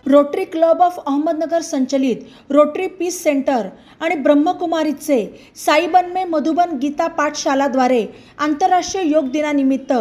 Rotary club of Ahmednagar संचलित rotary peace centre आणि ब्रह्मकुमारीचे साई बनमे मधुबन गीता पाठशालाद्वारे आंतरराष्ट्रीय योग दिनानिमित्त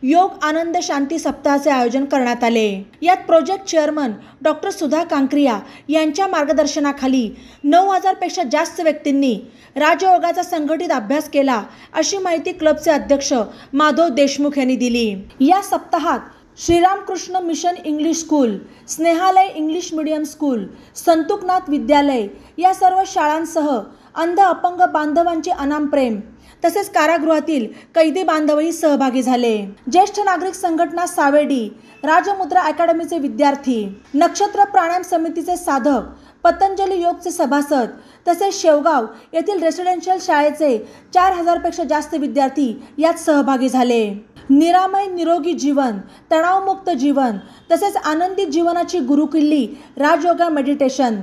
योग आनंद शांती सप्ताहाचे आयोजन करण्यात आले। यात प्रोजेक्ट चेअरमन डॉक्टर सुधा कांक्रिया यांच्या मार्गदर्शनाखाली 9000 पेक्षा जास्त व्यक्तींनी राजयोगाचा संघटित अभ्यास केला, अशी माहिती क्लबचे अध्यक्ष माधव देशमुख यांनी दिली। या सप्ताहात Shriramkrishna mission English school, Snehalaya English medium school, Santuknath विद्यालय या सर्व शाळांसह अंध अपंग बांधवांचे अनाम प्रेम तसेच कारागृहातील कैदी बांधवही सहभागी झाले। ज्येष्ठ नागरिक संघटना सावेडी, राजमुद्रा अकॅडमीचे विद्यार्थी, नक्षत्र प्राणायाम समितीचे साधक, पतंजली योगचे सभासद तसेच शेवगाव येथील रेसिडेन्शियल शाळेचे 4000 पेक्षा जास्त विद्यार्थी यात सहभागी झाले। निरामय निरोगी जीवन, तणावमुक्त जीवन तसेच आनंदी जीवनाची गुरुकिल्ली राजयोगा मेडिटेशन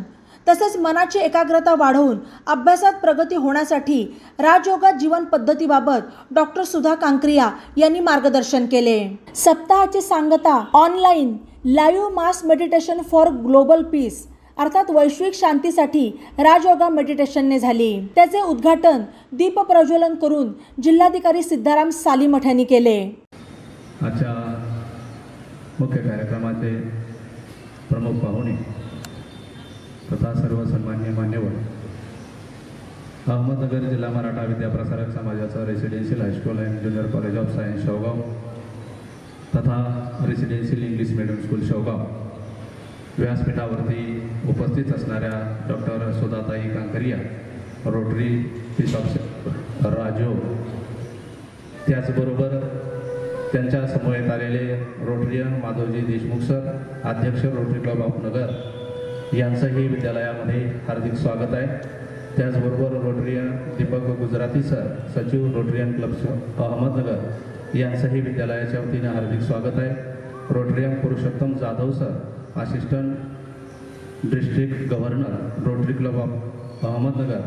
तसेच मनाची एकाग्रता वाढवून अभ्यासात प्रगती होण्यासाठी राजयोगा जीवन पद्धतीबाबत डॉक्टर सुधा कांक्रिया यांनी मार्गदर्शन केले। सप्ताहाची सांगता online live mass meditation for global piece अर्थात वैश्विक शांतीसाठी राजयोगा मेडिटेशनने झाली। त्याचे उद्घाटन दीप प्रज्वलन करून जिल्हाधिकारी सिद्धाराम सालीमठ यांनी केले। आजच्या मुख्य कार्यक्रमाचे प्रमुख पाहुणे तथा सर्व सन्मान्य मान्यवर, अहमदनगर जिल्हा मराठा विद्याप्रसारक समाजाचा residential high school and junior college of science Shevgaon तथा residential English medium school Shevgaon व्यासपीठावरती उपस्थित असणाऱ्या doctor Sudhatai Kankaria, Rotary peace of Rajyog, त्याचबरोबर त्यांच्या समवेत आलेले रोटरियन माधवजी देशमुख सर, अध्यक्ष रोटरी क्लब ऑफ नगर यांचंही विद्यालयामध्ये हार्दिक स्वागत आहे। त्याचबरोबर रोटरियन दीपक गुजराती सर, सचिव रोटरियन क्लब अहमदनगर यांचंही विद्यालयाच्या वतीने हार्दिक स्वागत आहे। Rotarian Purushottam Jadhav sir, assistant district governor Rotary club of Ahmednagar,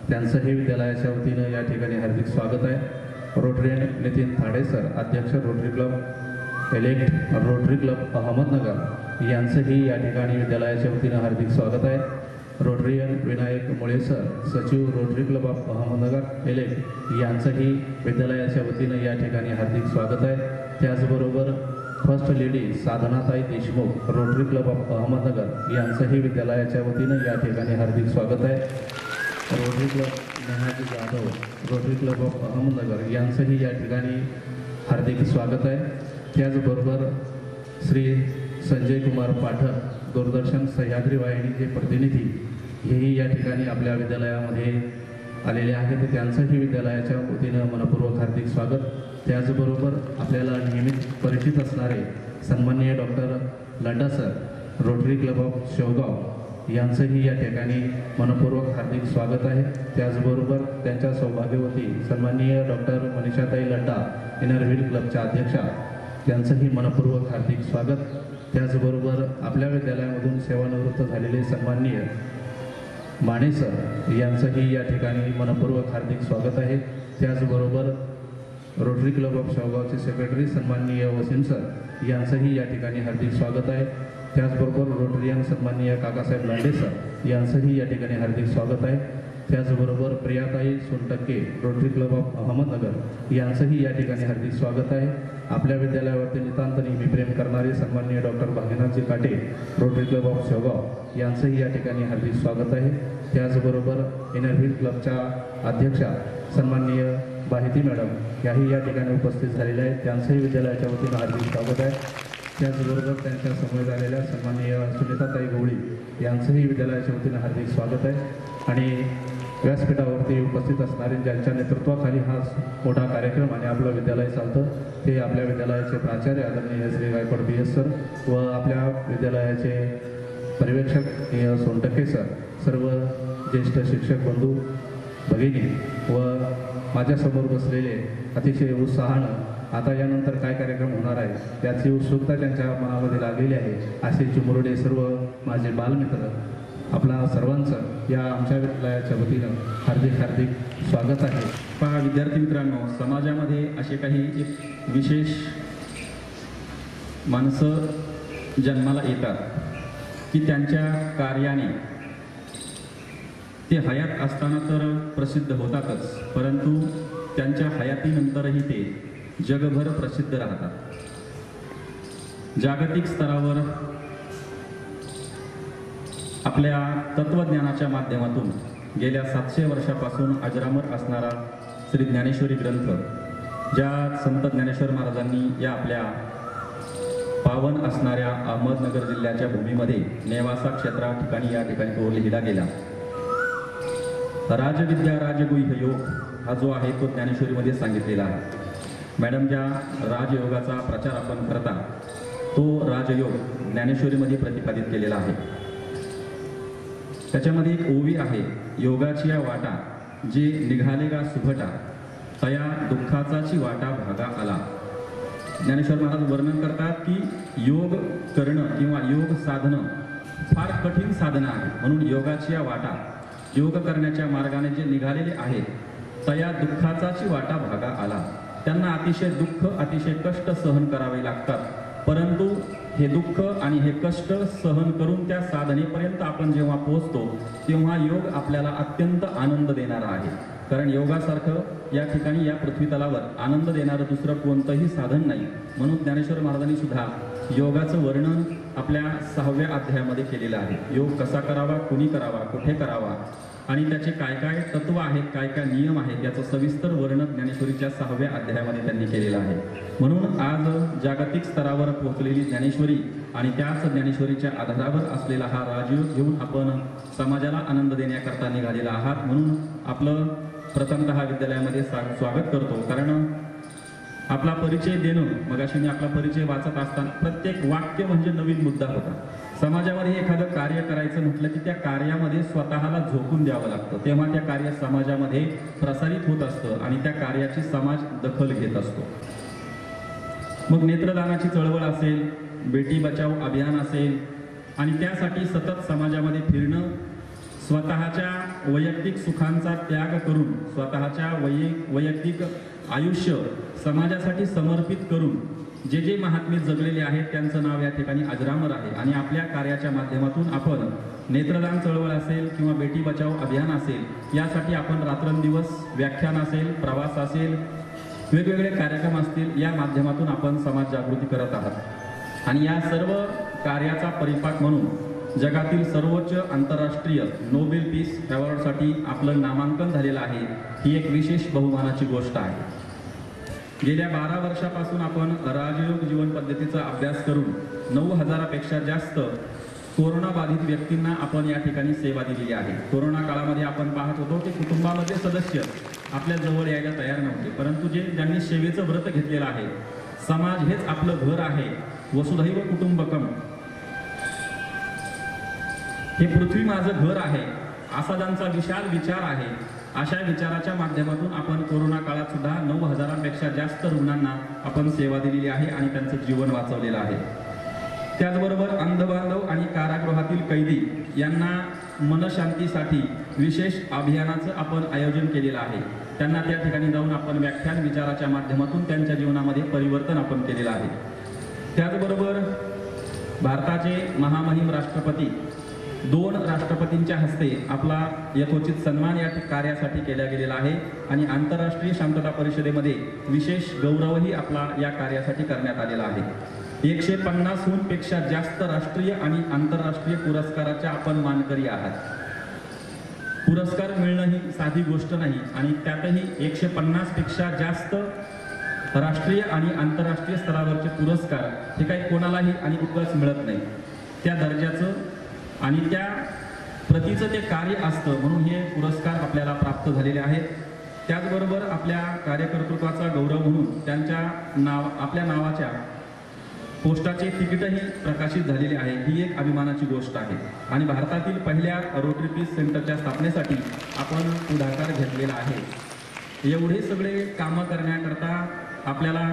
त्यांचंही विद्यालयाच्या वतीनं या ठिकाणी हार्दिक स्वागत आहे। रोटरियन नितीन थाडे सर, अध्यक्ष Rotary club elect Rotary club Ahmednagar यांचंही या ठिकाणी विद्यालयाच्या वतीनं हार्दिक स्वागत आहे। रोटरियन विनायक मुळे सर, सचिव Rotary club of Ahmednagar elect यांचंही विद्यालयाच्या वतीनं या ठिकाणी हार्दिक स्वागत आहे। त्याचबरोबर first lady Sadhanatai Deshmukh, Rotary club of Ahmednagar यांचंही विद्यालयाच्या वतीनं या ठिकाणी हार्दिक स्वागत आहे। Rotary club Nehaji Jadhav, Rotary club of Ahmednagar यांचंही या ठिकाणी हार्दिक स्वागत आहे। त्याचबरोबर श्री संजय कुमार पाठक, दूरदर्शन सह्याद्री वाहिनीचे प्रतिनिधी, हेही या ठिकाणी आपल्या विद्यालयामध्ये आलेले आहेत, त्यांचंही विद्यालयाच्या वतीनं मनपूर्वक हार्दिक स्वागत। त्याचबरोबर आपल्याला नेहमीच परिचित असणारे सन्माननीय doctor Ladda sir, rotary club of Shevgaon यांचंही या ठिकाणी मनपूर्वक हार्दिक स्वागत आहे। त्याचबरोबर त्यांच्या सौभाग्यवती सन्माननीय डॉक्टर मनीषाताई लड्डा, इनर व्हील क्लबच्या अध्यक्षा, त्यांचंही मनपूर्वक हार्दिक स्वागत। त्याचबरोबर आपल्या विद्यालयामधून सेवानिवृत्त झालेले सन्माननीय माने सर यांचंही या ठिकाणी मनपूर्वक हार्दिक स्वागत आहे। त्याचबरोबर रोटरी क्लब ऑफ शेवगावचे सेक्रेटरी सन्माननीय वसीम सर यांचंही या ठिकाणी हार्दिक स्वागत आहे। त्याचबरोबर रोटरियन सन्माननीय काकासाहेब लांडे सर यांचंही या ठिकाणी हार्दिक स्वागत आहे। त्याचबरोबर Priyatai Sontakke, Rotary club of Ahmednagar यांचंही या ठिकाणी हार्दिक स्वागत आहे। आपल्या विद्यालयावरती नितांत नेहमी प्रेम करणारे सन्माननीय डॉक्टर भाग्यनाथजी काटे, रोटरी क्लब ऑफ शेवगाव यांचंही या ठिकाणी हार्दिक स्वागत आहे। त्याचबरोबर इनर व्हील क्लबच्या अध्यक्षा सन्माननीय बाहिती मॅडम याही या ठिकाणी उपस्थित झालेल्या आहेत, त्यांचंही विद्यालयाच्या वतीनं हार्दिक स्वागत आहे। त्याचबरोबर त्यांच्या समोर आलेल्या सन्माननीय सुनीताताई गवळी यांचंही विद्यालयाच्या वतीनं हार्दिक स्वागत आहे। आणि व्यासपीठावरती उपस्थित असणारे ज्यांच्या नेतृत्वाखाली हा मोठा कार्यक्रम आणि आपलं विद्यालय चालतं, ते आपल्या विद्यालयाचे प्राचार्य आदरणीय श्री गायकवाड BS सर व आपल्या विद्यालयाचे पर्यवेक्षक सोनटक्के सर, सर्व ज्येष्ठ शिक्षक बंधू भगिनी व माझ्यासमोर बसलेले अतिशय उत्साहानं आता यानंतर काय कार्यक्रम होणार आहे याची उत्सुकता त्यांच्या मनामध्ये लागलेली आहे, असे चिमुरडे सर्व माझे बालमित्र, आपला सर्वांचं या आमच्या विद्यालयाच्या वतीनं हार्दिक हार्दिक स्वागत आहे। पहा विद्यार्थी मित्रांनो, समाजामध्ये असे काही एक विशेष माणसं जन्माला येतात की त्यांच्या कार्याने ते हयात असताना तर प्रसिद्ध होतातच, परंतु त्यांच्या हयातीनंतरही ते जगभर प्रसिद्ध राहतात. जागतिक स्तरावर आपल्या तत्वज्ञानाच्या माध्यमातून गेल्या 700 वर्षापासून अजरामर असणारा श्री ज्ञानेश्वरी ग्रंथ, ज्या संत ज्ञानेश्वर महाराजांनी या आपल्या पावन असणाऱ्या अहमदनगर जिल्ह्याच्या भूमीमध्ये नेवासा क्षेत्रा ठिकाणी या ठिकाणी तो लिहिला गेला. राजविद्या राजगुह्य योग हा जो आहे तो ज्ञानेश्वरीमध्ये सांगितलेला आहे. मॅडम, ज्या राजयोगाचा प्रचार आपण करता तो राजयोग ज्ञानेश्वरीमध्ये प्रतिपादित केलेला आहे. त्याच्यामध्ये एक ओवी आहे, योगाची या वाटा जे निघाले गा सुभटा, तया दुःखाचाची वाटा भागा आला. ज्ञानेश्वर महाराज वर्णन करतात की योग करणं किंवा योग साधनं फार कठीण साधनं आहे, म्हणून योगाची या वाटा, योग करण्याच्या मार्गाने जे निघालेले आहेत तया दुःखाचाची वाटा भागा आला. त्यांना अतिशय दुःख, अतिशय कष्ट सहन करावे लागतात, परंतु हे दुःख आणि हे कष्ट सहन करून त्या साधनेपर्यंत आपण जेव्हा पोहोचतो तेव्हा योग आपल्याला अत्यंत आनंद देणारा आहे. कारण योगासारखं या ठिकाणी या पृथ्वीतलावर आनंद देणारं दुसरं कोणतंही साधन नाही. म्हणून ज्ञानेश्वर महाराजांनी सुद्धा योगाचं वर्णन आपल्या 6व्या अध्यायामध्ये केलेलं आहे. योग कसा करावा, कुणी करावा, कुठे करावा आणि त्याचे काय काय तत्व आहेत, काय काय नियम आहेत याचं सविस्तर वर्णन ज्ञानेश्वरीच्या 6व्या अध्यायामध्ये त्यांनी केलेलं आहे. म्हणून आज जागतिक स्तरावर पोहोचलेली ज्ञानेश्वरी आणि त्याच ज्ञानेश्वरीच्या आधारावर असलेला हा राजयोग घेऊन आपण समाजाला आनंद देण्याकरता निघालेला आहात. म्हणून आपलं प्रथमतः विद्यालयामध्ये स्वागत करतो. कारण आपला परिचय देणं, मगाशी मी आपला परिचय वाचत असताना प्रत्येक वाक्य म्हणजे नवीन मुद्दा होता. समाजामध्ये एखादं कार्य करायचं म्हटलं की त्या कार्यामध्ये स्वतःला झोकून द्यावं लागतं, तेव्हा त्या कार्य समाजामध्ये प्रसारित होत असतं आणि त्या कार्याची समाज दखल घेत असतो. मग नेत्रदानाची चळवळ असेल, बेटी बचाव अभियान असेल आणि त्यासाठी सतत समाजामध्ये फिरणं, स्वतःच्या वैयक्तिक सुखांचा त्याग करून स्वतःच्या वैयक्तिक आयुष्य समाजासाठी समर्पित करून जे जे महात्मे जगलेले आहेत त्यांचं नाव या ठिकाणी अजरामर आहे. आणि आपल्या कार्याच्या माध्यमातून आपण नेत्रदान चळवळ असेल किंवा बेटी बचाव अभियान असेल यासाठी आपण रात्रंदिवस व्याख्यान असेल, प्रवास असेल, वेगवेगळे कार्यक्रम असतील, या माध्यमातून आपण समाज जागृती करत आहात. आणि या सर्व कार्याचा परिपाक म्हणून जगातील सर्वोच्च आंतरराष्ट्रीय नोबेल पीस अवॉर्डसाठी आपलं नामांकन झालेलं आहे. ही एक विशेष बहुमानाची गोष्ट आहे. गेल्या 12 वर्षापासून आपण राजयोग जीवन पद्धतीचा अभ्यास करून 9,000पेक्षा जास्त कोरोना बाधित व्यक्तींना आपण या ठिकाणी सेवा दिलेली आहे. कोरोना काळामध्ये आपण पाहत होतो की कुटुंबामध्ये सदस्य आपल्या जवळ यायला तयार नव्हते, परंतु ज्यांनी सेवेचं व्रत घेतलेलं आहे, समाज हेच आपलं घर आहे, वसुधैव कुटुंबकम, हे पृथ्वी माझं घर आहे, असा त्यांचा विशाल विचार आहे. अशा विचाराच्या माध्यमातून आपण कोरोना काळात सुद्धा 9,000पेक्षा जास्त रुग्णांना आपण सेवा दिलेली आहे आणि त्यांचं जीवन वाचवलेलं आहे. त्याचबरोबर अंधबांधव आणि कारागृहातील कैदी यांना मनशांतीसाठी विशेष अभियानाचं आपण आयोजन केलेलं आहे. त्यांना त्या ठिकाणी जाऊन आपण व्याख्यान विचाराच्या माध्यमातून त्यांच्या जीवनामध्ये परिवर्तन आपण केलेलं आहे. त्याचबरोबर भारताचे महामहिम राष्ट्रपती 2 राष्ट्रपतींच्या हस्ते आपला यथोचित सन्मान या कार्यासाठी केला गेलेला आहे. आणि आंतरराष्ट्रीय शांतता परिषदेमध्ये विशेष गौरवही आपला या कार्यासाठी करण्यात आलेला आहे. 150हून पेक्षा जास्त राष्ट्रीय आणि आंतरराष्ट्रीय पुरस्काराच्या आपण मानकरी आहात. पुरस्कार मिळणं ही साधी गोष्ट नाही आणि त्यातही 150पेक्षा जास्त राष्ट्रीय आणि आंतरराष्ट्रीय स्तरावरचे पुरस्कार हे काही कोणालाही आणि कुठंच मिळत नाही. त्या दर्जाचं आणि त्या प्रतीचं ते कार्य असतं, म्हणून हे पुरस्कार आपल्याला प्राप्त झालेले आहेत. त्याचबरोबर आपल्या कार्यकर्तृत्वाचा गौरव म्हणून त्यांच्या आपल्या नावाच्या पोस्टाचे तिकीटही प्रकाशित झालेले आहे. ही एक अभिमानाची गोष्ट आहे. आणि भारतातील पहिल्या रोटरी पीस सेंटरच्या स्थापनेसाठी आपण पुढाकार घेतलेला आहे. एवढे सगळे कामं करण्याकरता आपल्याला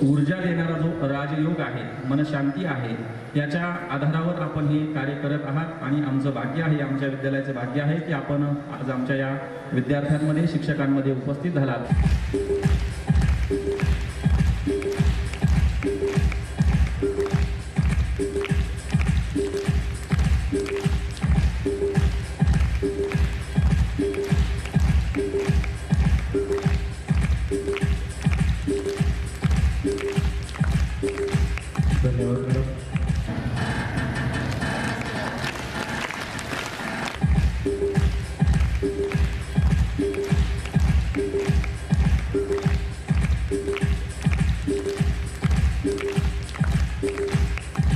ऊर्जा देणारा जो राजयोग आहे, मनशांती आहे, याच्या आधारावर आपण हे कार्य करत आहात. आणि आमचं भाग्य आहे, आमच्या विद्यालयाचं भाग्य आहे की आपण आज आमच्या या विद्यार्थ्यांमध्ये, शिक्षकांमध्ये उपस्थित झालात. धन्यवाद मॅडम.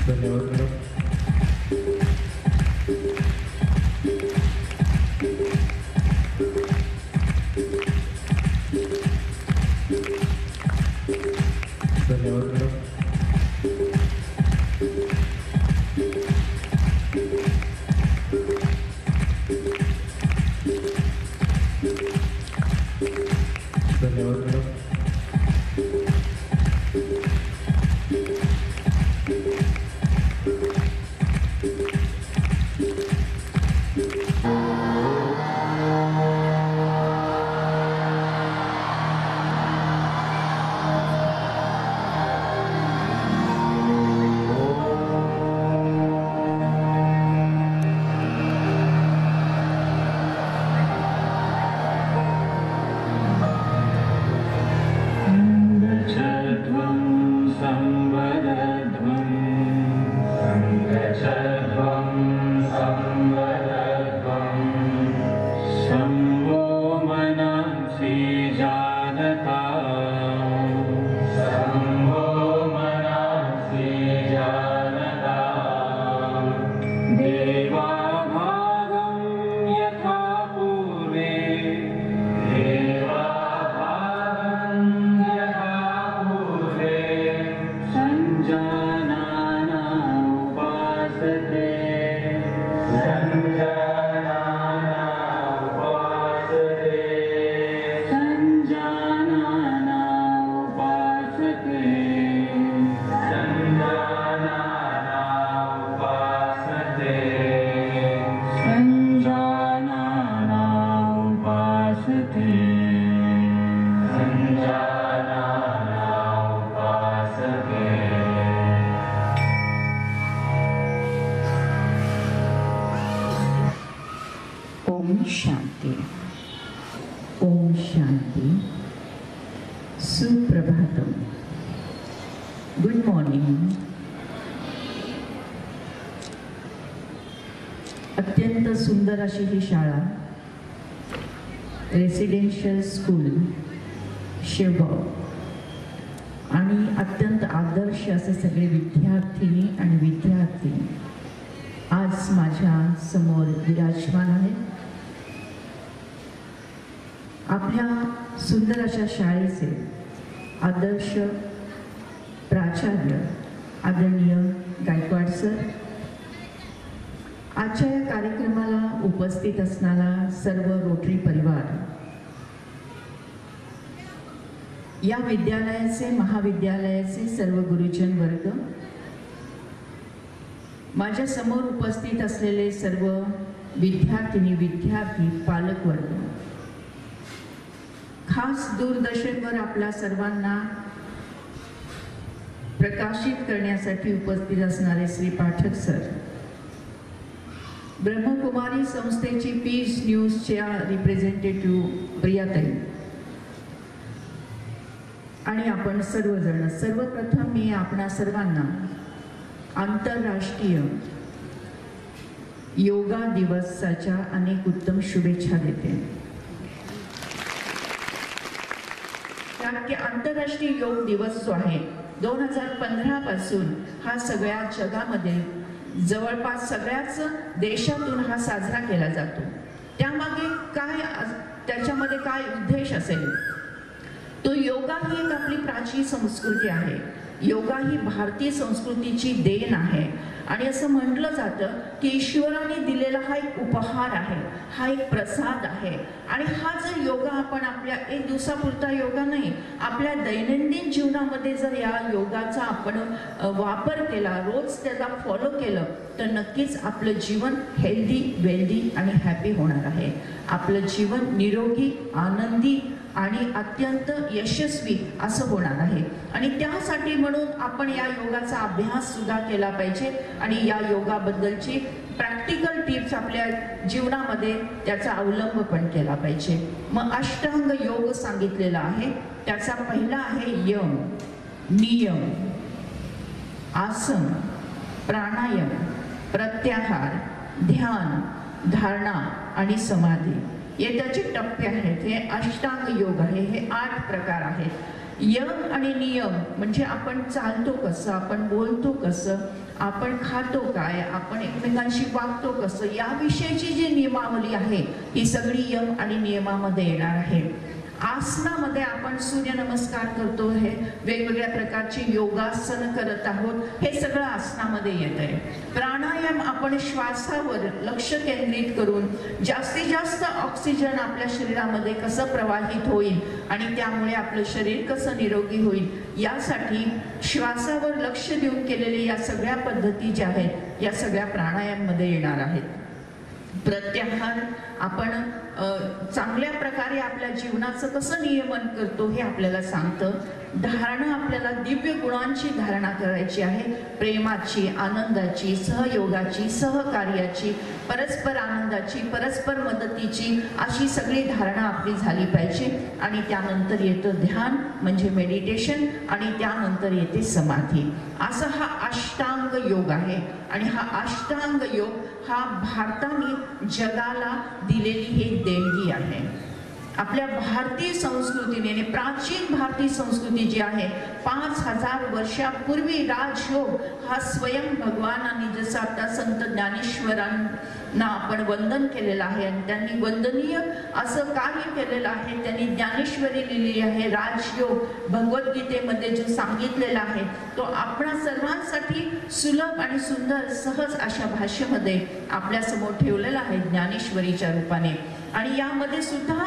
धन्यवाद मॅडम. धन्यवाद मॅडम. धन्यवाद मॅडम. ओम शांति. ओम शांति. सुप्रभातम. Good morning. अत्यंत सुंदर अशी ही शाळा, रेसिडेन्शियल स्कूल शेवगाव, आणि अत्यंत आदर्श असे सगळे विद्यार्थिनी आणि विद्यार्थी आज माझ्या समोर विराजमान आहेत. आपल्या सुंदर अशा शाळेचे आदर्श प्राचार्य आदरणीय गायकवाड सर, आजच्या या कार्यक्रमाला उपस्थित असणारा सर्व रोटरी परिवार, या विद्यालयाचे महाविद्यालयाचे सर्व गुरुजन वर्ग, माझ्या समोर उपस्थित असलेले सर्व विद्यार्थिनी विद्यार्थी पालक वर्ग, खास दूरदर्शनवर आपल्या सर्वांना प्रकाशित करण्यासाठी उपस्थित असणारे श्री पाठक सर, ब्रह्मकुमारी संस्थेची पीस न्यूजच्या रिप्रेझेंटेटिव्ह प्रियाताई, आणि आपण सर्वजण, सर्वप्रथम मी आपणा सर्वांना आंतरराष्ट्रीय योगा दिवसाच्या अनेक उत्तम शुभेच्छा देते. कारण की आंतरराष्ट्रीय योग दिवस जो आहे 2015 पासून हा सगळ्या जगामध्ये जवळपास सगळ्याच देशातून हा साजरा केला जातो. त्यामागे काय, त्याच्यामध्ये काय उद्देश असेल? तो योगा ही एक आपली प्राचीन संस्कृती आहे. योगा ही भारतीय संस्कृतीची देण आहे, आणि असं म्हटलं जातं की ईश्वराने दिलेला हा एक उपहार आहे, हा एक प्रसाद आहे. आणि हा जर योगा आपण आपल्या एक दिवसापुरता योगा नाही, आपल्या दैनंदिन जीवनामध्ये जर या योगाचा आपण वापर केला, रोज त्याला फॉलो केलं, तर नक्कीच आपलं जीवन हेल्दी, वेल्दी आणि हॅपी होणार आहे. आपलं जीवन निरोगी, आनंदी आणि अत्यंत यशस्वी असं होणार आहे. आणि त्यासाठी म्हणून आपण या योगाचा अभ्यास सुद्धा केला पाहिजे, आणि या योगाबद्दलची प्रॅक्टिकल टिप्स आपल्या जीवनामध्ये त्याचा अवलंब पण केला पाहिजे. मग अष्टांग योग सांगितलेला आहे. त्याचा पहिला आहे यम, नियम, आसन, प्राणायाम, प्रत्याहार, ध्यान, धारणा आणि समाधी हे त्याचे टप्पे आहेत. हे अष्टांग योग आहे. हे 8 प्रकार आहेत. यम आणि नियम म्हणजे आपण चालतो कसं, आपण बोलतो कसं, आपण खातो काय, आपण एकमेकांशी वागतो कसं, याविषयीची जी नियमावली आहे ही सगळी यम आणि नियमामध्ये येणार आहे. आसनामध्ये आपण सूर्यनमस्कार करतो, हे वेगवेगळ्या प्रकारची योगासन करत आहोत, हे सगळं आसनामध्ये येत आहे. प्राणायाम आपण श्वासावर लक्ष केंद्रित करून जास्तीत जास्त ऑक्सिजन आपल्या शरीरामध्ये कसं प्रवाहित होईल आणि त्यामुळे आपलं शरीर कसं निरोगी होईल यासाठी श्वासावर लक्ष देऊन केलेले या सगळ्या पद्धती ज्या आहेत या सगळ्या प्राणायाममध्ये येणार आहेत. प्रत्याहार आपण चांगल्या प्रकारे आपल्या जीवनाचं कसं नियमन करतो हे आपल्याला सांगतं. धारणा आपल्याला दिव्य गुणांची धारणा करायची आहे, प्रेमाची, आनंदाची, सहयोगाची, सहकार्याची, परस्पर आनंदाची, परस्पर मदतीची, अशी सगळी धारणा आपली झाली पाहिजे. आणि त्यानंतर येतं ध्यान म्हणजे मेडिटेशन आणि त्यानंतर येते समाधी. असा हा अष्टांग योग आहे. आणि हा अष्टांग योग हा भारताने जगाला दिलेली एक देणगी आहे. आपल्या भारतीय संस्कृतीने आणि प्राचीन भारतीय संस्कृती जी आहे 5000 वर्षापूर्वी राजयोग हा स्वयं भगवानांनी, जसं आता संत ज्ञानेश्वरांना आपण वंदन केलेलं आहे आणि त्यांनी वंदनीय असं कार्य केलेलं आहे. त्यांनी ज्ञानेश्वरी लिहिलेली आहे. राजयोग भगवद्गीतेमध्ये जो सांगितलेला आहे तो आपणा सर्वांसाठी सुलभ आणि सुंदर सहज अशा भाषेमध्ये आपल्यासमोर ठेवलेला आहे ज्ञानेश्वरीच्या रूपाने. आणि यामध्ये सुद्धा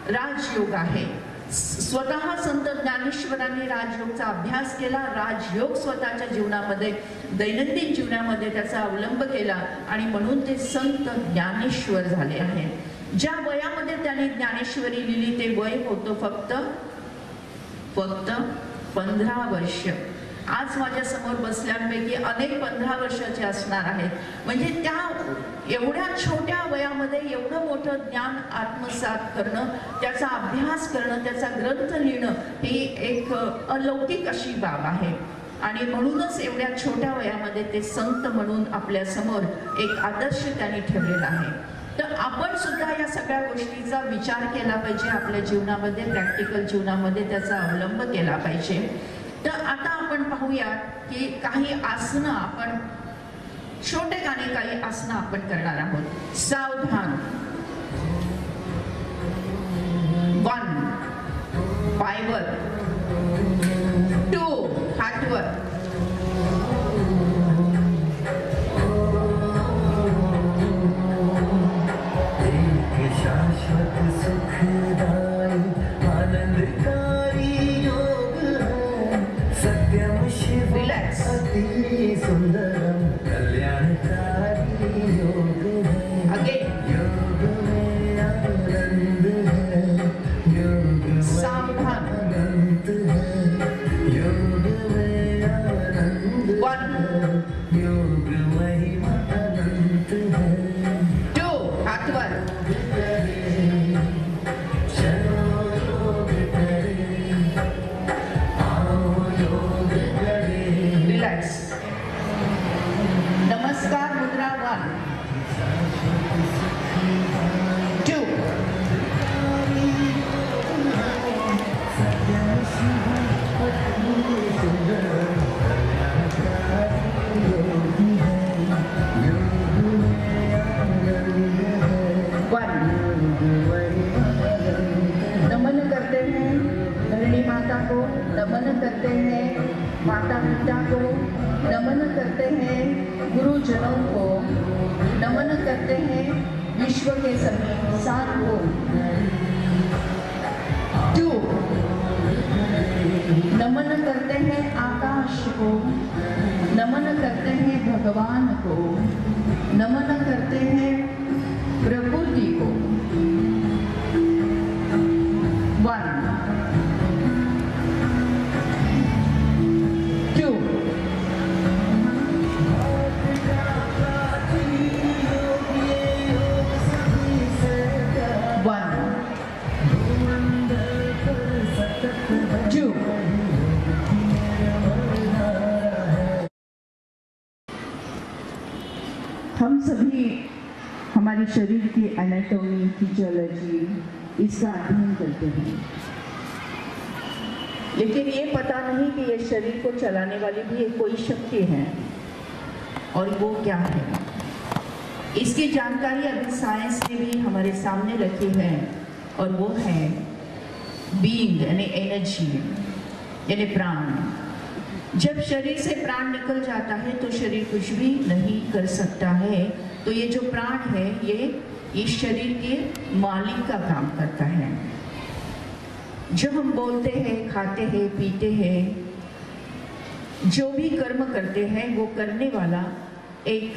राजयोग आहे. स्वतः संत ज्ञानेश्वरांनी राजयोगचा अभ्यास केला, राजयोग स्वतःच्या जीवनामध्ये, दैनंदिन जीवनामध्ये त्याचा अवलंब केला आणि म्हणून ते संत ज्ञानेश्वर झाले आहेत. ज्या वयामध्ये त्यांनी ज्ञानेश्वरी लिहिली ते वय होतं फक्त 15 वर्ष. आज माझ्या समोर बसल्यांपैकी अनेक 15 वर्षाचे असणार आहेत. म्हणजे त्या एवढ्या छोट्या वयामध्ये एवढं मोठं ज्ञान आत्मसात करणं, त्याचा अभ्यास करणं, त्याचा ग्रंथ लिहिणं ही एक अलौकिक अशी बाब आहे. आणि म्हणूनच एवढ्या छोट्या वयामध्ये ते संत म्हणून आपल्या समोर एक आदर्श त्यांनी ठेवलेला आहे. तर आपण सुद्धा या सगळ्या गोष्टीचा विचार केला पाहिजे, आपल्या जीवनामध्ये, प्रॅक्टिकल जीवनामध्ये त्याचा अवलंब केला पाहिजे. तर आता आपण पाहूया की काही आसनं, आपण छोटेखानी काही आसनं आपण करणार आहोत. सावधान. 1 पायवर, 2 हातवर, 3 शाश्वत सुखदाई आनंदकारी योग सत्यम शिव रिलॅक्स. अति सुंदरम कल्याणकारी योग है. अगेन योग में आनंद है, योग में सावधान. अनंत है, योग में आनंद 1 है, योग महिमा अनंत है. 2 हातवर, चलो योग करें, आओ योग करें. रिलॅक्स. नमस्कार मुद्रा 1 2 नमन करते हैं धरणी माता को, नमन करते हैं माता पिता को, नमन करते हैं गुरुजनों को, नमन करते हैं विश्व के सभी इंसान को. 2 नमन करते हैं आकाश को, नमन करते हैं भगवान को, नमन करते हैं प्रकृति को. 1 2 1 2 हम सभी हमारे शरीर की एनाटॉमी, फिजियोलॉजी इसका अध्ययन करते हैं, लेकिन ये पता नहीं कि ये शरीर को चलाने वाली भी एक कोई शक्ति है, और वो क्या है। इसकी जानकारी अभी साइंस ने भी हमारे सामने रखी है, और वो है बीइंग यानी एनर्जी यानी प्राण। जब शरीर से प्राण निकल जाता है तो शरीर कुछ भी नहीं कर सकता है। तो ये जो प्राण है ये इस शरीर के मालिक का काम करता है। जो हम बोलते हैं, खाते हैं, पीते हैं, जो भी कर्म करते हैं वो करने वाला एक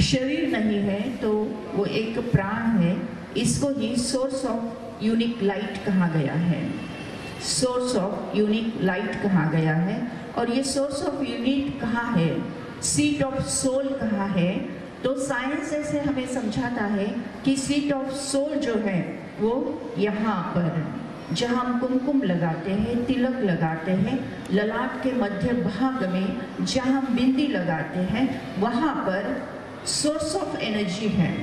शरीर नहीं है, तो वो एक प्राण है। इसको ही सोर्स ऑफ यूनिक लाइट कहा गया है। सोर्स ऑफ यूनिक लाइट कहा गया है। और ये सोर्स ऑफ यूनिक कहाँ है, सीट ऑफ सोल कहाँ है। तो साइंस ऐसे हमें समझाता है कि सीट ऑफ सोल जो है वो यहाँ पर, जहाँ हम कुमकुम लगाते हैं, तिलक लगाते हैं, ललाट के मध्य भाग में जहाँ हम बिंदी लगाते हैं, वहाँ पर सोर्स ऑफ एनर्जी है।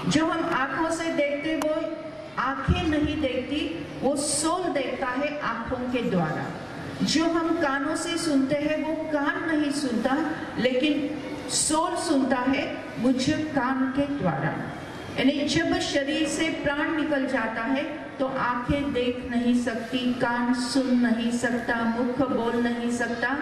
जो हम आँखों से देखते वो आँखें नहीं देखती, वो सोल देखता है आँखों के द्वारा। जो हम कानों से सुनते हैं वो कान नहीं सुनता, लेकिन सोल सुनता है मुझ कान के द्वारा। यानी जब शरीर से प्राण निकल जाता है तो आंखें देख नहीं सकती, कान सुन नहीं सकता, मुख बोल नहीं सकता,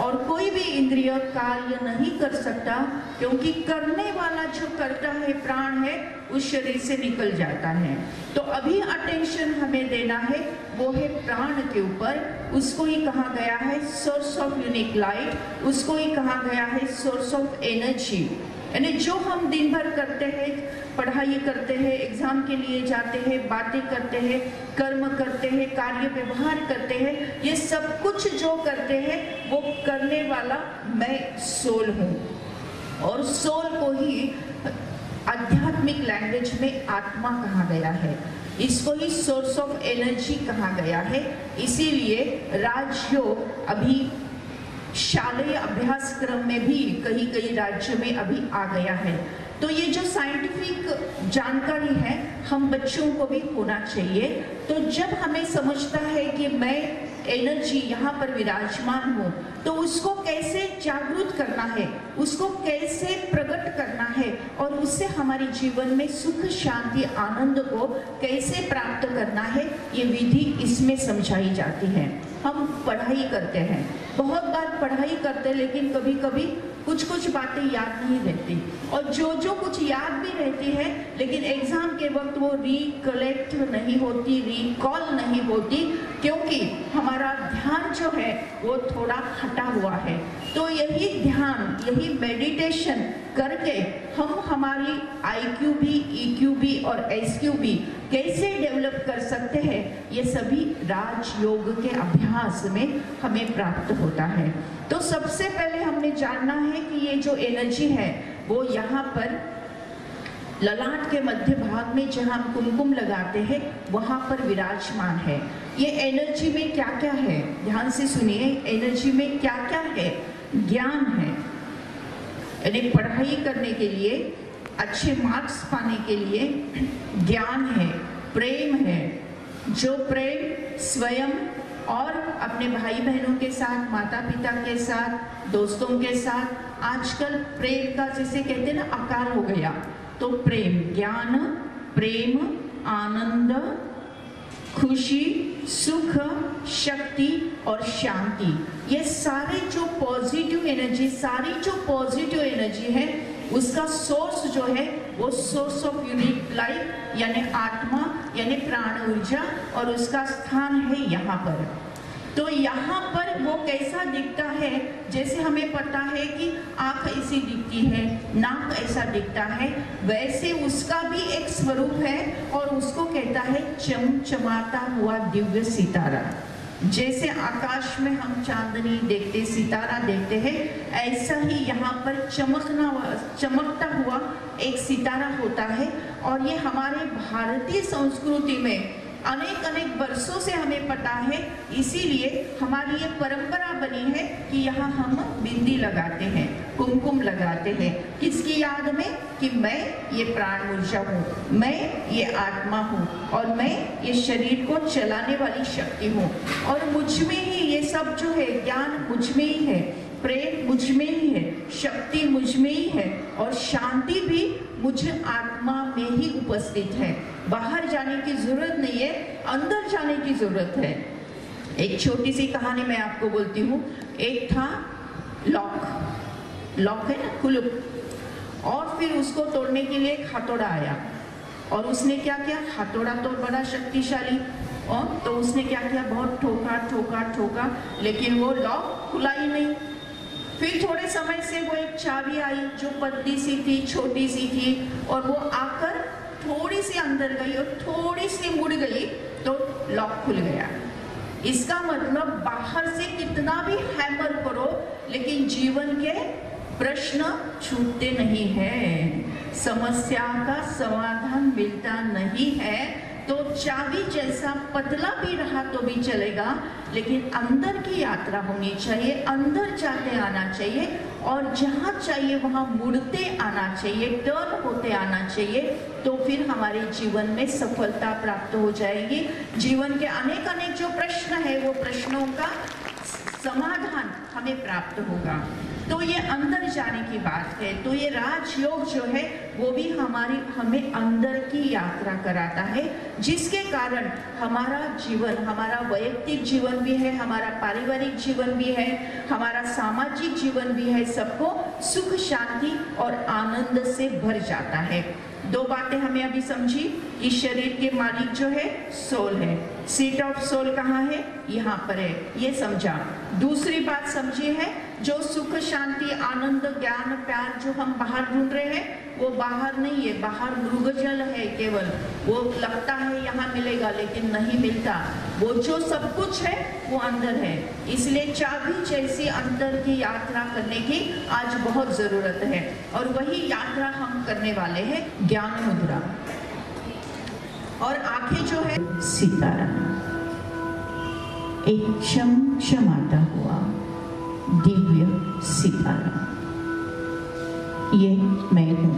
और कोई भी इंद्रिय कार्य नहीं कर सकता, क्योंकि करने वाला जो करता है प्राण है उस शरीर से निकल जाता है। तो अभी अटेंशन हमें देना है वो है प्राण के ऊपर। उसको ही कहा गया है सोर्स ऑफ यूनिक लाइट, उसको ही कहा गया है सोर्स ऑफ एनर्जी। यानी जो हम दिन भर करते हैं, पढ़ाई करते हैं, एग्जाम के लिए जाते हैं, बातें करते हैं, कर्म करते हैं, कार्य व्यवहार करते हैं, ये सब कुछ जो करते हैं वो करने वाला मैं सोल हूँ। और सोल को ही आध्यात्मिक लैंग्वेज में आत्मा कहा गया है। इसको ही सोर्स ऑफ एनर्जी कहा गया है। इसीलिए राजयोग अभी शालेय अभ्यासक्रम में भी कई कई राज्यों में अभी आ गया है। तो ये जो साइंटिफिक जानकारी है हम बच्चों को भी होना चाहिए। तो जब हमें समझता है कि मैं एनर्जी यहाँ पर विराजमान हूँ, तो उसको कैसे जागृत करना है, उसको कैसे प्रकट करना है, और उससे हमारे जीवन में सुख, शांति, आनंद को कैसे प्राप्त करना है, ये विधि इसमें समझाई जाती है। हम पढ़ाई करते हैं, बहुत बार पढ़ाई करते हैं, लेकिन कभी कभी कुछ कुछ बातें याद नहीं रहती, और जो कुछ याद भी रहती है लेकिन एग्जाम के वक्त वो रिकलेक्ट नहीं होती, रिकॉल नहीं होती, क्योंकि हमारा ध्यान जो है वो थोड़ा हटा हुआ है। तो यही ध्यान, यही मेडिटेशन करके हम हमारी IQ भी, EQ भी और SQ भी कैसे डेवलप कर सकते हैं, ये सभी राजयोग के अभ्यास में हमें प्राप्त होता है। तो सबसे पहले हमें जानना है कि ये जो एनर्जी है वो यहाँ पर ललाट के मध्य भाग में जहाँ हम कुमकुम लगाते हैं वहाँ पर विराजमान है। ये एनर्जी में क्या क्या है, ध्यान से सुनिए। एनर्जी में क्या क्या है? ज्ञान है, यानी पढ़ाई करने के लिए, अच्छे मार्क्स पाने के लिए ज्ञान है। प्रेम है, जो प्रेम स्वयं और अपने भाई बहनों के साथ, माता पिता के साथ, दोस्तों के साथ, आजकल प्रेम का जैसे कहते हैं ना आकार हो गया, तो प्रेम, ज्ञान, प्रेम, आनंद, खुशी, सुख, शक्ति और शांति, ये सारे जो पॉजिटिव एनर्जी, सारी जो पॉजिटिव एनर्जी है उसका सोर्स जो है वो सोर्स ऑफ यूनिक लाइफ यानी आत्मा यानी प्राण ऊर्जा, और उसका स्थान है यहाँ पर। तो यहाँ पर वो कैसा दिखता है, जैसे हमें पता है कि आँख ऐसी दिखती है, नाक ऐसा दिखता है, वैसे उसका भी एक स्वरूप है, और उसको कहता है चमचमाता हुआ दिव्य सितारा। जैसे आकाश में हम चांदनी देखते, सितारा देखते हैं, ऐसा ही यहाँ पर चमकता हुआ एक सितारा होता है। और ये हमारे भारतीय संस्कृति में अनेक अनेक वर्षों से हमें पता है, इसीलिए हमारी ये परंपरा बनी है कि यहाँ हम बिंदी लगाते हैं, कुमकुम लगाते हैं। किसकी याद में? कि मैं ये प्राण ऊर्जा हूँ, मैं ये आत्मा हूँ और मैं ये शरीर को चलाने वाली शक्ति हूँ और मुझ में ही ये सब जो है, ज्ञान मुझ में ही है, प्रेम मुझ में ही है, शक्ति मुझ में ही है और शांति भी मुझ आत्मा में ही उपस्थित है। बाहर जाने की जरूरत नहीं है, अंदर जाने की जरूरत है। एक छोटी सी कहानी मैं आपको बोलती हूँ। एक था लॉक है ना, कुलुप, और फिर उसको तोड़ने के लिए एक हथौड़ा आया और उसने क्या किया, हथौड़ा तो बड़ा शक्तिशाली, और तो उसने क्या किया, बहुत ठोका ठोका ठोका, लेकिन वो लॉक खुला ही नहीं। फिर थोड़े समय से वो एक चाबी आई जो पतली सी थी, छोटी सी थी, और वो आकर थोड़ी सी अंदर गई और थोड़ी सी मुड़ गई तो लॉक खुल गया। इसका मतलब बाहर से कितना भी हैमर करो, लेकिन जीवन के प्रश्न छूटते नहीं है, समस्या का समाधान मिलता नहीं है। तो चाबी जैसा पतला भी रहा तो भी चलेगा, लेकिन अंदर की यात्रा होनी चाहिए, अंदर जाते आना चाहिए और जहाँ चाहिए वहाँ मुड़ते आना चाहिए, टर्न होते आना चाहिए, तो फिर हमारे जीवन में सफलता प्राप्त हो जाएगी। जीवन के अनेक अनेक जो प्रश्न है, वो प्रश्नों का समाधान हमें प्राप्त होगा। तो ये अंदर जाने की बात है। तो ये राजयोग जो है वो भी हमें अंदर की यात्रा कराता है, जिसके कारण हमारा जीवन, हमारा वैयक्तिक जीवन भी है, हमारा पारिवारिक जीवन भी है, हमारा सामाजिक जीवन भी है, सबको सुख शांति और आनंद से भर जाता है। दो बातें हमें अभी समझी कि शरीर के मालिक जो है सोल है, सीट ऑफ सोल कहाँ है, यहाँ पर है, ये समझा। दूसरी बात समझी है, जो सुख शांति आनंद ज्ञान प्यार जो हम बाहर ढूंढ रहे हैं वो बाहर नहीं है, बाहर मृगजल है केवल। वो लगता है यहाँ मिलेगा लेकिन नहीं मिलता, वो जो सब कुछ है वो अंदर है। इसलिए चाबी जैसी अंदर की यात्रा करने की आज बहुत जरूरत है और वही यात्रा हम करने वाले हैं, ज्ञान मुद्रा। और आंखें जो है सितारा, एक चमचमाता हुआ दिव्य सितारा, ये मैं हूँ,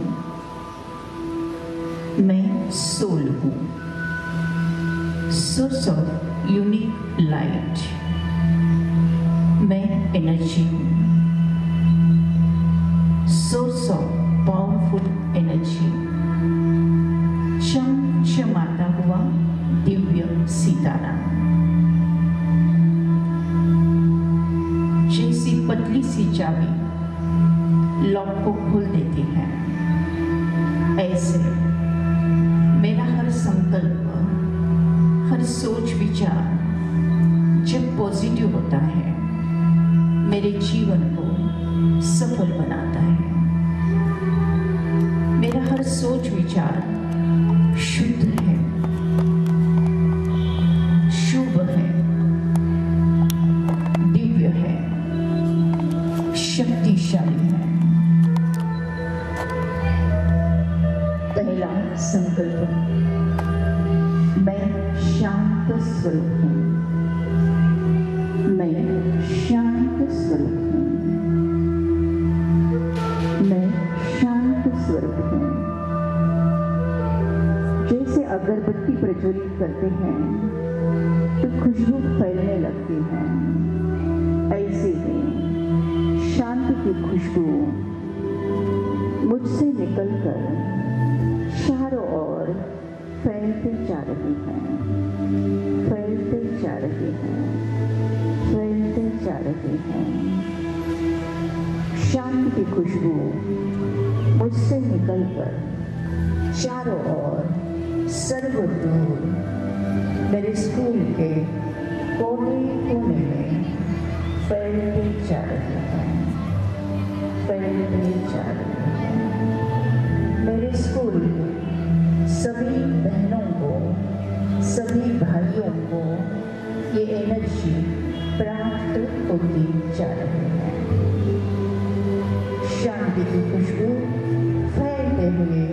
मैं सोल हूँ, सोर्स ऑफ यूनिक लाइट, मैं एनर्जी हूँ, सोर्स ऑफ पावरफुल एनर्जी, चमचमाता हुआ दिव्य सितारा। जैसी पतली सी चाबी लॉक को खोल देती है, ऐसे मेरा हर संकल्प, हर सोच विचार जब पॉजिटिव होता है, मेरे जीवन को सफल बनाता है। मेरा हर सोच विचार शुद्ध है, शुभ है, दिव्य है, शक्तिशाली है। पहला संकल्प, मैं शांत स्वरूप हूँ, मैं शांत स्वरूप हूँ, मैं शांत स्वरूप हूँ। जैसे अगरबत्ती प्रज्वलित करते हैं तो खुशबू फैलने लगती है, ऐसे ही शांति की खुशबू मुझसे निकलकर चारों ओर फैलते जा रही है, फैलते जा रही है, फैलते जा रही है। शांति की खुशबू मुझसे निकलकर चारों ओर सर्वदूर मेरे स्कूल के कोने कोने में फैलते जा रही है, फैलते जा रही है। मेरे स्कूल के सभी बहनों को, सभी भाइयों को ये एनर्जी प्राप्त होती जा रही है। शांति की खुशबू फैलते हुए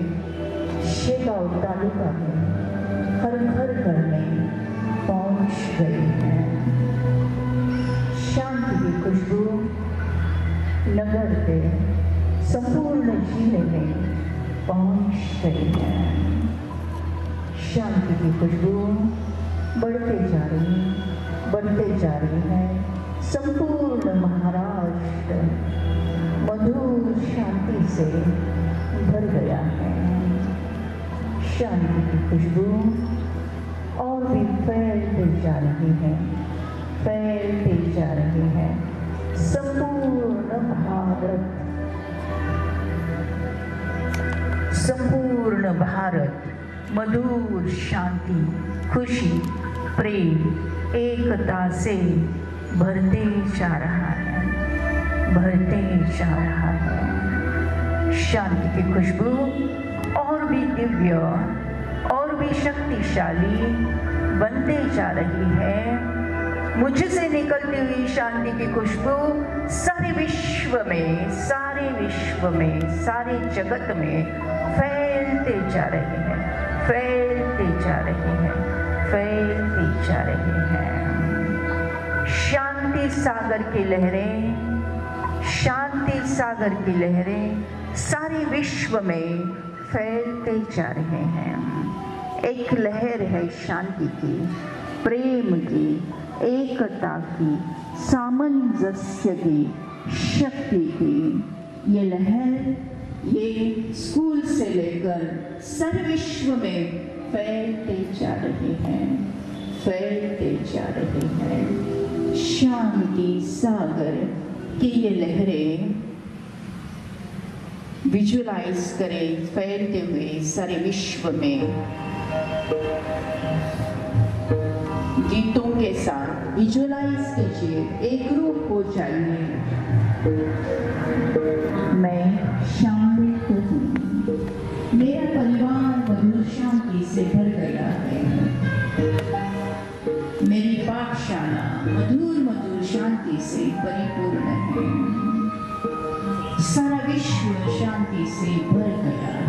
शेगांव तालुका में हर घर घर में पहुंच गई है। शांति की खुशबू नगर के संपूर्ण जिले में पहुंच गई है। शांति की खुशबू बढ़ते जा रही है। संपूर्ण महाराष्ट्र मधुर शांति से भर गया है। शांति की खुशबू और भी फैलते जा रही है, फैलते जा रही है। संपूर्ण भारत मधुर शांति, खुशी, प्रेम, एकता से भरते जा रहा है, भरते जा रहा है। शांति की खुशबू और भी दिव्य और भी शक्तिशाली बनते जा रही है। मुझसे निकलती हुई शांति की खुशबू सारे विश्व में, सारे विश्व में, सारे जगत में फैलते जा रही है, फैलते जा रही है, फैलते जा रही है। शांति सागर की लहरें, शांति सागर की लहरें सारे विश्व में फैलते जा रहे हैं। एक लहर है शांति की, प्रेम की, एकता की, सामंजस्य की, शक्ति की। ये लहर ये स्कूल से लेकर सारे विश्व में फैलते जा रही है, फैलते जा रही है। शांति सागर की ये लहरें विजुअलाइज करें फैलते हुए सारे विश्व में। गीतों के साथ विजुअलाइज कीजिए, एक रूप हो जाइए। मैं शांत हूँ, मेरा परिवार मधुर शांति से भर गया है। मेरी पाठशाला मधुर मधुर शांति से परिपूर्ण है। सारा विश्व शांति से भर गया है।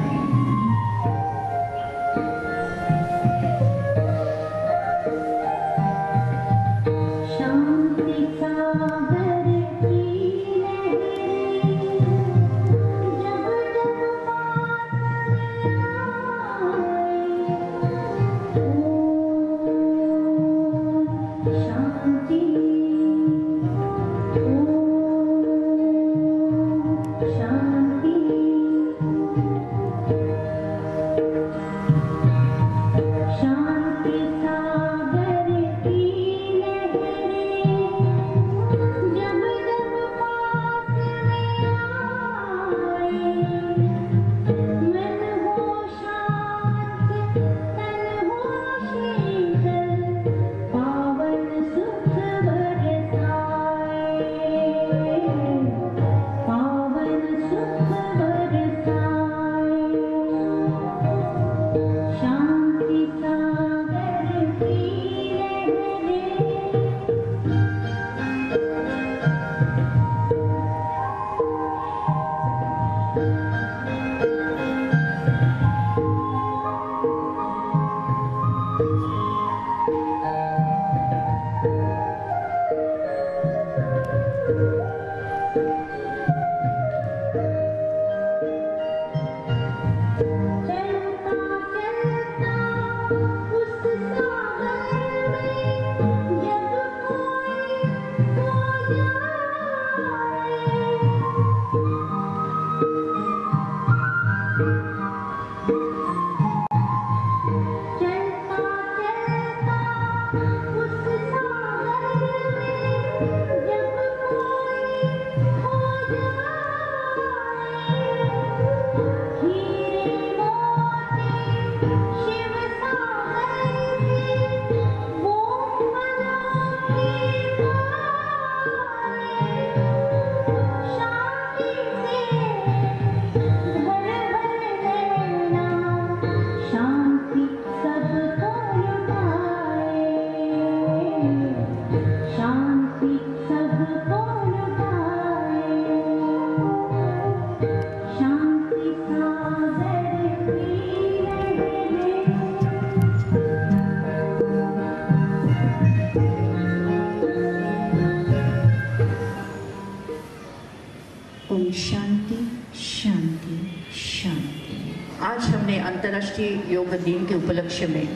ओम शांति शांति शांति। आज हमने अंतर्राष्ट्रीय योग दिन के उपलक्ष्य में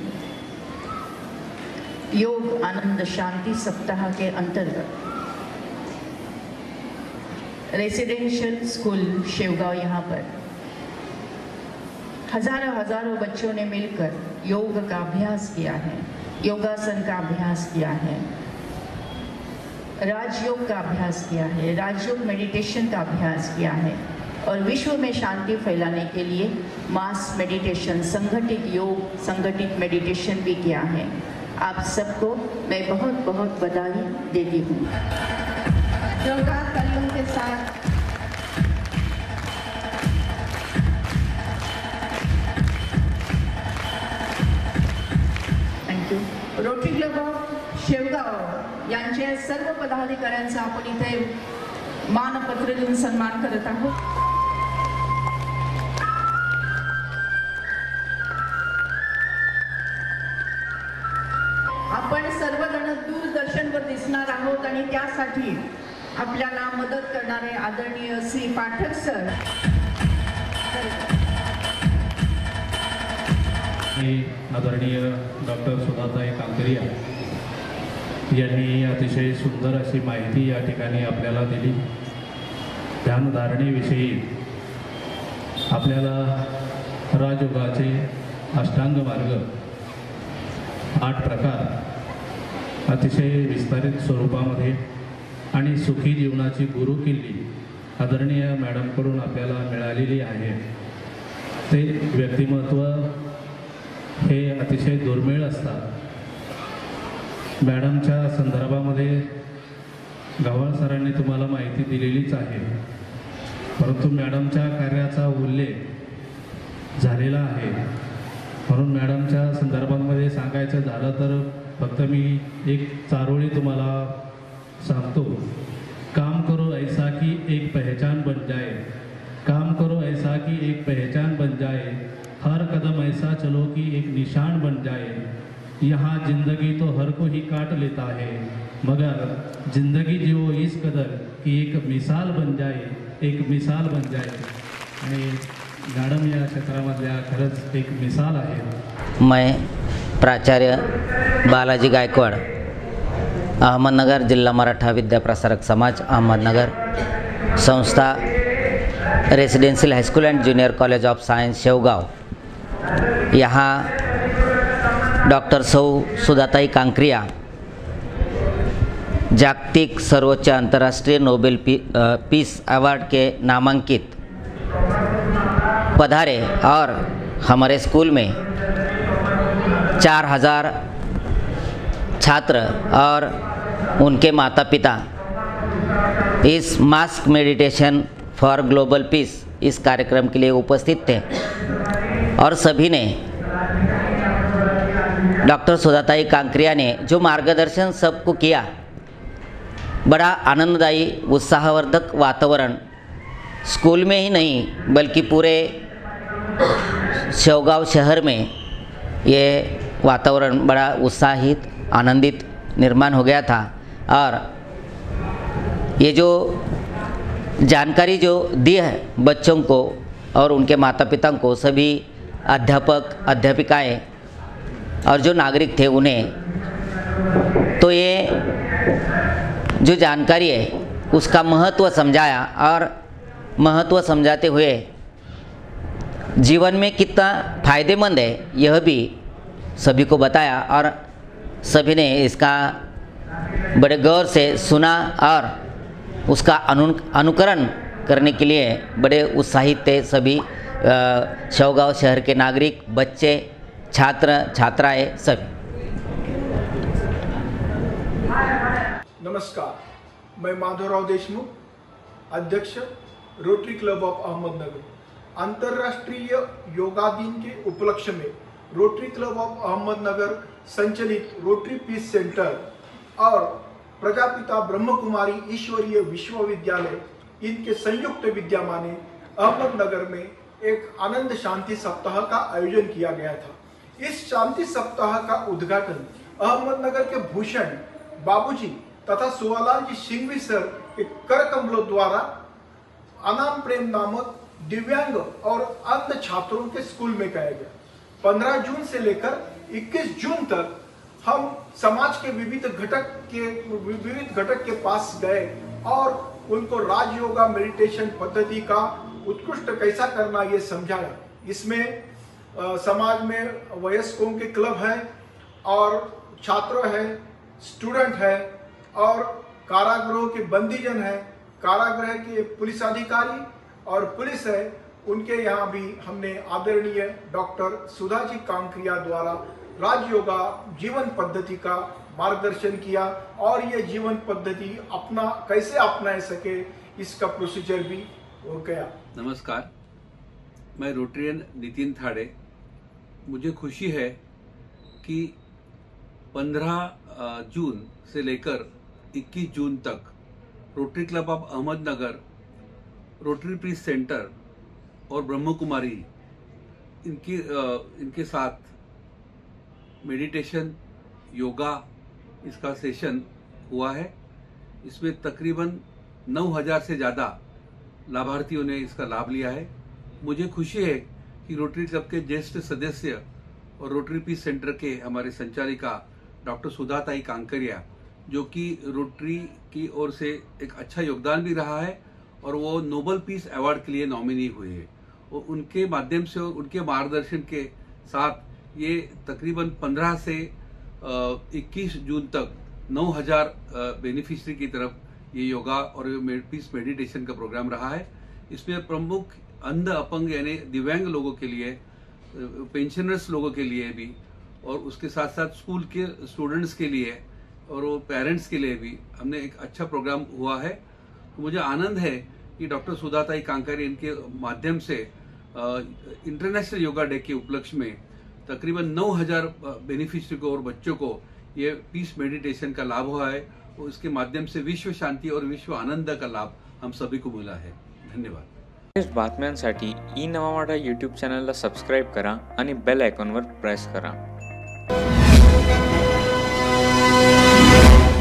योग आनंद शांति सप्ताह के अंतर्गत रेसिडेंशियल स्कूल शेवगांव यहाँ पर हजारों बच्चों ने मिलकर योग का अभ्यास किया है, योगासन का अभ्यास किया है, राजयोग का अभ्यास किया है, राजयोग मेडिटेशन का अभ्यास किया है और विश्व में शांति फैलाने के लिए मास मेडिटेशन, संगठित योग, संगठित मेडिटेशन भी किया है। आप सबको मैं बहुत बहुत बधाई देती हूँ। योगा तालियों के साथ thank you. Rotary club of Shevgaon यांचे सर्व पदाधिकाऱ्यांचा आपण इथे मानपत्र देऊन सन्मान करत आहोत। आपण सर्वजण दूरदर्शनवर दिसणार आहोत आणि त्यासाठी आपल्याला मदत करणारे आदरणीय श्री पाठक सर, आदरणीय डॉक्टर सुधाताई कांकरिया यांनी अतिशय सुंदर अशी माहिती या ठिकाणी आपल्याला दिली। ध्यानधारणेविषयी आपल्याला राजयोगाचे अष्टांग मार्ग 8 प्रकार अतिशय विस्तारित स्वरूपामध्ये आणि सुखी जीवनाची गुरुकिल्ली आदरणीय मॅडमकडून आपल्याला मिळालेली आहे। ते व्यक्तिमत्व हे अतिशय दुर्मिळ असतात। मॅडमच्या संदर्भामध्ये गव्हाळ सरांनी तुम्हाला माहिती दिलेलीच आहे, परंतु मॅडमच्या कार्याचा उल्लेख झालेला आहे। म्हणून मॅडमच्या संदर्भामध्ये सांगायचं झालं तर फक्त मी एक चारोळी तुम्हाला सांगतो। काम करो ऐसा कि एक पहचान बन जाए, काम करो ऐसा कि एक पहचान बन जाए, हर कदम ऐसा चलो कि एक निशान बन जाए। यहाँ जिंदगी तो हर को ही काट लेता है, मगर जिंदगी जियो इस कदर कि एक मिसाल बन जाए, एक मिसाल बन जाए। आणि मॅडम या क्षेत्रामधल्या खरंच एक मिसाल आहे। मैं प्राचार्य बालाजी गायकवाड़, अहमदनगर, जिला मराठा विद्या प्रसारक समाज अहमदनगर, संस्था residential high school and junior college of science Shevgaon, यहाँ डॉक्टर सौ सुधाताई कांकरिया जागतिक सर्वोच्च अंतर्राष्ट्रीय नोबेल पीस अवार्ड के नामांकित पधारे और हमारे स्कूल में 4000 छात्र और उनके माता पिता इस mask meditation for global piece इस कार्यक्रम के लिए उपस्थित थे और सभी ने डॉक्टर सुधाताई कांकरिया ने जो मार्गदर्शन सबको किया, बड़ा आनंददायी उत्साहवर्धक वातावरण स्कूल में ही नहीं बल्कि पूरे शेवगांव शहर में ये वातावरण बड़ा उत्साहित आनंदित निर्माण हो गया था। और ये जो जानकारी जो दी है बच्चों को और उनके माता पिता को, सभी अध्यापक अध्यापिकाएं और जो नागरिक थे उन्हें, तो ये जो जानकारी है उसका महत्व समझाया और महत्व समझाते हुए जीवन में कितना फ़ायदेमंद है यह भी सभी को बताया और सभी ने इसका बड़े गौर से सुना और उसका अनुकरण करने के लिए बड़े उत्साहित थे सभी शेवगांव शहर के नागरिक, बच्चे, छात्र छात्राएं सभी। नमस्कार, मैं माधवराव देशमुख, अध्यक्ष रोटरी क्लब ऑफ अहमदनगर। अंतर्राष्ट्रीय योगा दिन के उपलक्ष्य में रोटरी क्लब ऑफ अहमदनगर संचालित रोटरी पीस सेंटर और प्रजापिता ब्रह्म कुमारी ईश्वरीय विश्वविद्यालय इनके संयुक्त विद्यमाने अहमदनगर में एक आनंद शांति सप्ताह का आयोजन किया गया था। इस शांति सप्ताह का उद्घाटन अहमदनगर के भूषण बाबूजी तथा सुवालाल जी सिंघवी सर के कर कमलों द्वारा अनाम प्रेम नामक दिव्यांग और अंध छात्रों के स्कूल में किया गया। 15 जून से लेकर 21 जून तक हम समाज के विविध घटक के पास गए और उनको राजयोगा मेडिटेशन पद्धति का उत्कृष्ट कैसा करना ये समझाया। इसमें समाज में वयस्कों के क्लब है और छात्र है, स्टूडेंट है और कारागृहों के बंदीजन है, कारागृह के पुलिस अधिकारी और पुलिस है। उनके यहाँ भी हमने आदरणीय डॉक्टर सुधा जी कांकरिया द्वारा राजयोगा जीवन पद्धति का मार्गदर्शन किया और ये जीवन पद्धति कैसे अपना सके इसका प्रोसीजर भी हो गया। नमस्कार, मैं रोटरियन नितिन थाड़े। मुझे खुशी है कि 15 जून से लेकर 21 जून तक rotary club of Ahmednagar, rotary peace centre और ब्रह्म कुमारी इनके साथ मेडिटेशन, योगा इसका सेशन हुआ है। इसमें तकरीबन 9000 से ज़्यादा लाभार्थियों ने इसका लाभ लिया है। मुझे खुशी है कि रोटरी क्लब के ज्येष्ठ सदस्य और रोटरी पीस सेंटर के हमारे संचालिका डॉक्टर सुधाताई कांकरिया, जो कि रोटरी की ओर से एक अच्छा योगदान भी रहा है और वो नोबल पीस अवार्ड के लिए नॉमिनी हुए हैं। और उनके माध्यम से और उनके मार्गदर्शन के साथ ये तकरीबन 15 से 21 जून तक 9000 बेनिफिशरी की तरफ ये योगा और पीस मेडिटेशन का प्रोग्राम रहा है। इसमें प्रमुख अंध, अपंग यानी दिव्यांग लोगों के लिए, पेंशनर्स लोगों के लिए भी और उसके साथ साथ स्कूल के स्टूडेंट्स के लिए और वो पेरेंट्स के लिए भी हमने एक अच्छा प्रोग्राम हुआ है। तो मुझे आनंद है कि डॉक्टर सुधाताई कांकरिया इनके माध्यम से इंटरनेशनल योगा डे के उपलक्ष्य में तकरीबन 9000 बेनिफिशरी को और बच्चों को ये पीस मेडिटेशन का लाभ हुआ है और इसके माध्यम से विश्व शांती और विश्व आनंद का लाभ हम सभी को मिला है। धन्यवाद। लेटेस्ट बातम्यांसाठी ई नवा मराठा यूट्यूब चॅनलला सबस्क्राईब करा आणि बेल आयकॉनवर प्रेस करा।